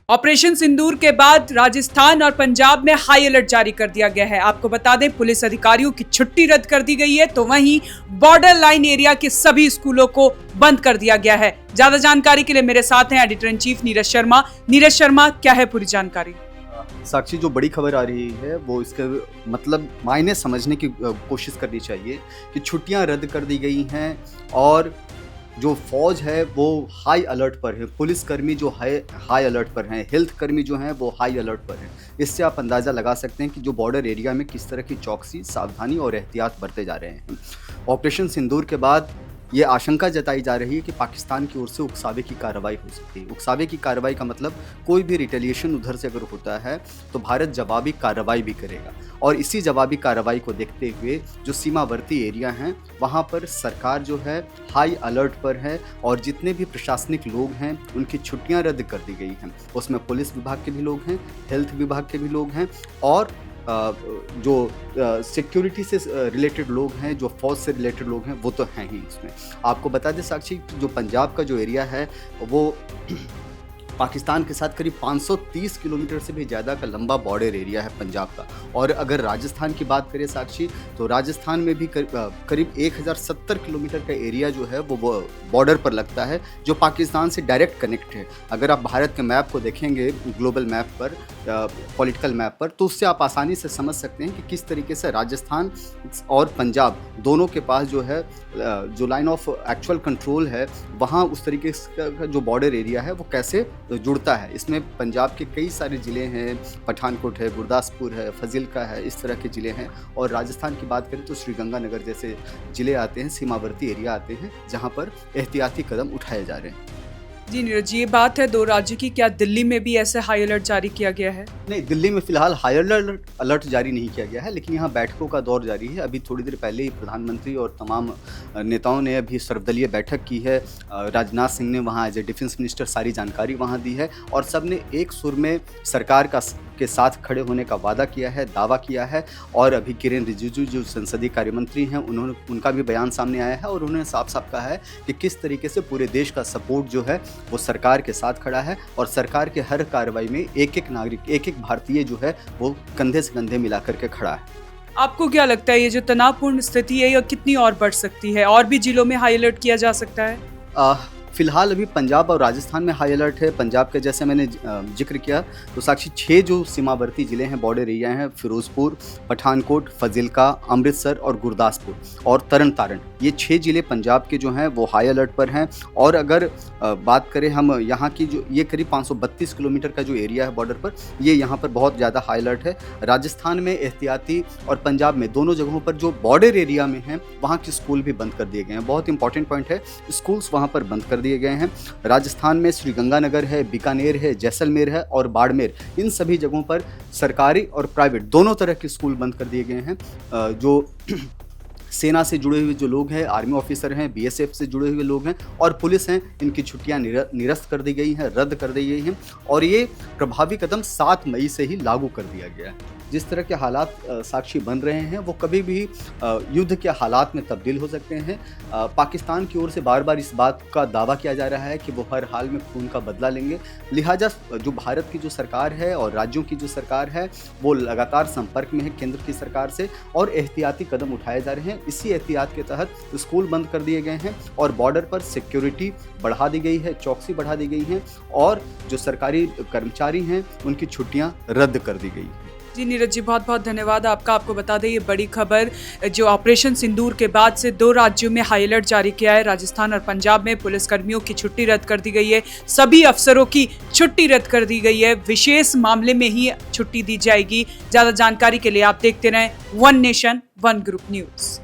Operation सिंदूर के बाद राजस्थान और पंजाब में हाई अलर्ट जारी कर दिया गया है। आपको बता दें, पुलिस अधिकारियों की छुट्टी रद्द कर दी गई है, तो वहीं बॉर्डर लाइन एरिया के सभी स्कूलों को बंद कर दिया गया है। ज्यादा जानकारी के लिए मेरे साथ हैं editor in chief Neeraj Sharma. Neeraj Sharma, क्या है पूरी जानकारी? साक्षी, जो बड़ी खबर आ रही है वो इसके मतलब मायने समझने की कोशिश करनी चाहिए कि छुट्टियां रद्द कर दी गई हैं और जो फौज है वो हाई अलर्ट पर है, पुलिसकर्मी जो है हाई अलर्ट पर हैं, हेल्थ कर्मी जो हैं वो हाई अलर्ट पर हैं। इससे आप अंदाज़ा लगा सकते हैं कि जो बॉर्डर एरिया में किस तरह की चौकसी, सावधानी और एहतियात बरते जा रहे हैं। ऑपरेशन सिंदूर के बाद ये आशंका जताई जा रही है कि पाकिस्तान की ओर से उकसावे की कार्रवाई हो सकती है। उकसावे की कार्रवाई का मतलब कोई भी रिटेलिएशन उधर से अगर होता है तो भारत जवाबी कार्रवाई भी करेगा, और इसी जवाबी कार्रवाई को देखते हुए जो सीमावर्ती एरिया हैं वहाँ पर सरकार जो है हाई अलर्ट पर है और जितने भी प्रशासनिक लोग हैं उनकी छुट्टियाँ रद्द कर दी गई हैं। उसमें पुलिस विभाग के भी लोग हैं, हेल्थ विभाग के भी लोग हैं और जो सिक्योरिटी से रिलेटेड लोग हैं, जो फौज से रिलेटेड लोग हैं वो तो हैं ही इसमें। आपको बता दें साक्षी, जो पंजाब का जो एरिया है वो पाकिस्तान के साथ करीब 530 किलोमीटर से भी ज़्यादा का लंबा बॉर्डर एरिया है पंजाब का। और अगर राजस्थान की बात करें साक्षी, तो राजस्थान में भी करीब 1070 किलोमीटर का एरिया जो है वो बॉर्डर पर लगता है, जो पाकिस्तान से डायरेक्ट कनेक्ट है। अगर आप भारत के मैप को देखेंगे, ग्लोबल मैप पर, पॉलिटिकल मैप पर, तो उससे आप आसानी से समझ सकते हैं कि किस तरीके से राजस्थान और पंजाब दोनों के पास जो है जो लाइन ऑफ एक्चुअल कंट्रोल है वहाँ उस तरीके का जो बॉर्डर एरिया है वो कैसे जुड़ता है। इसमें पंजाब के कई सारे ज़िले हैं, पठानकोट है, गुरदासपुर है, फजिल्का है, इस तरह के ज़िले हैं। और राजस्थान की बात करें तो श्रीगंगानगर जैसे ज़िले आते हैं, सीमावर्ती एरिया आते हैं, जहाँ पर एहतियाती कदम उठाए जा रहे हैं। जी नीरज, ये बात है दो राज्य की, क्या दिल्ली में भी ऐसे हाई अलर्ट जारी किया गया है? नहीं, दिल्ली में फिलहाल हाई अलर्ट जारी नहीं किया गया है, लेकिन यहाँ बैठकों का दौर जारी है। अभी थोड़ी देर पहले ही प्रधानमंत्री और तमाम नेताओं ने अभी सर्वदलीय बैठक की है। राजनाथ सिंह ने वहाँ एज ए डिफेंस मिनिस्टर सारी जानकारी वहाँ दी है और सब ने एक सुर में सरकार के साथ खड़े होने का वादा किया है, दावा किया है। और अभी किरेन रिजिजू जो संसदीय कार्य मंत्री हैं, उनका भी बयान सामने आया है और उन्होंने साफ साफ कहा है कि किस तरीके से पूरे देश का सपोर्ट जो है वो सरकार के साथ खड़ा है और सरकार के हर कार्रवाई में एक एक नागरिक, एक एक भारतीय जो है वो कंधे से कंधे मिला करके खड़ा है। आपको क्या लगता है ये जो तनावपूर्ण स्थिति है ये कितनी और बढ़ सकती है? और भी जिलों में हाई अलर्ट किया जा सकता है? फिलहाल अभी पंजाब और राजस्थान में हाई अलर्ट है। पंजाब के जैसे मैंने जिक्र किया तो साक्षी 6 जो सीमावर्ती ज़िले हैं, बॉर्डर एरिया हैं, फिरोजपुर, पठानकोट, फजिल्का, अमृतसर और गुरदासपुर और तरन तारण, ये 6 ज़िले पंजाब के जो हैं वो हाई अलर्ट पर हैं। और अगर बात करें हम यहाँ की, जो ये करीब 532 किलोमीटर का जो एरिया है बॉर्डर पर, ये यहाँ पर बहुत ज़्यादा हाई अलर्ट है। राजस्थान में एहतियाती और पंजाब में दोनों जगहों पर जो बॉर्डर एरिया में हैं वहाँ के स्कूल भी बंद कर दिए गए हैं। बहुत इंपॉर्टेंट पॉइंट है, स्कूल्स वहाँ पर बंद कर दिए गए हैं। राजस्थान में श्रीगंगानगर है, बीकानेर है, जैसलमेर है और बाड़मेर, इन सभी जगहों पर सरकारी और प्राइवेट दोनों तरह के स्कूल बंद कर दिए गए हैं। जो सेना से जुड़े हुए जो लोग हैं, आर्मी ऑफिसर हैं, बीएसएफ से जुड़े हुए लोग हैं और पुलिस हैं, इनकी छुट्टियां निरस्त कर दी गई हैं, रद्द कर दी गई हैं और ये प्रभावी कदम 7 मई से ही लागू कर दिया गया है। जिस तरह के हालात साक्षी बन रहे हैं वो कभी भी युद्ध के हालात में तब्दील हो सकते हैं। पाकिस्तान की ओर से बार बार इस बात का दावा किया जा रहा है कि वो हर हाल में खून का बदला लेंगे। लिहाजा जो भारत की जो सरकार है और राज्यों की जो सरकार है वो लगातार संपर्क में है केंद्र की सरकार से और एहतियाती कदम उठाए जा रहे हैं। इसी एहतियात के तहत स्कूल बंद कर दिए गए हैं और बॉर्डर पर सिक्योरिटी बढ़ा दी गई है, चौकसी बढ़ा दी गई है और जो सरकारी कर्मचारी हैं उनकी छुट्टियां रद्द कर दी गई हैं। जी नीरज जी, बहुत बहुत धन्यवाद आपका। आपको बता दें ये बड़ी खबर जो ऑपरेशन सिंदूर के बाद से 2 राज्यों में हाई अलर्ट जारी किया है। राजस्थान और पंजाब में पुलिसकर्मियों की छुट्टी रद्द कर दी गई है, सभी अफसरों की छुट्टी रद्द कर दी गई है। विशेष मामले में ही छुट्टी दी जाएगी। ज़्यादा जानकारी के लिए आप देखते रहें one nation one group news.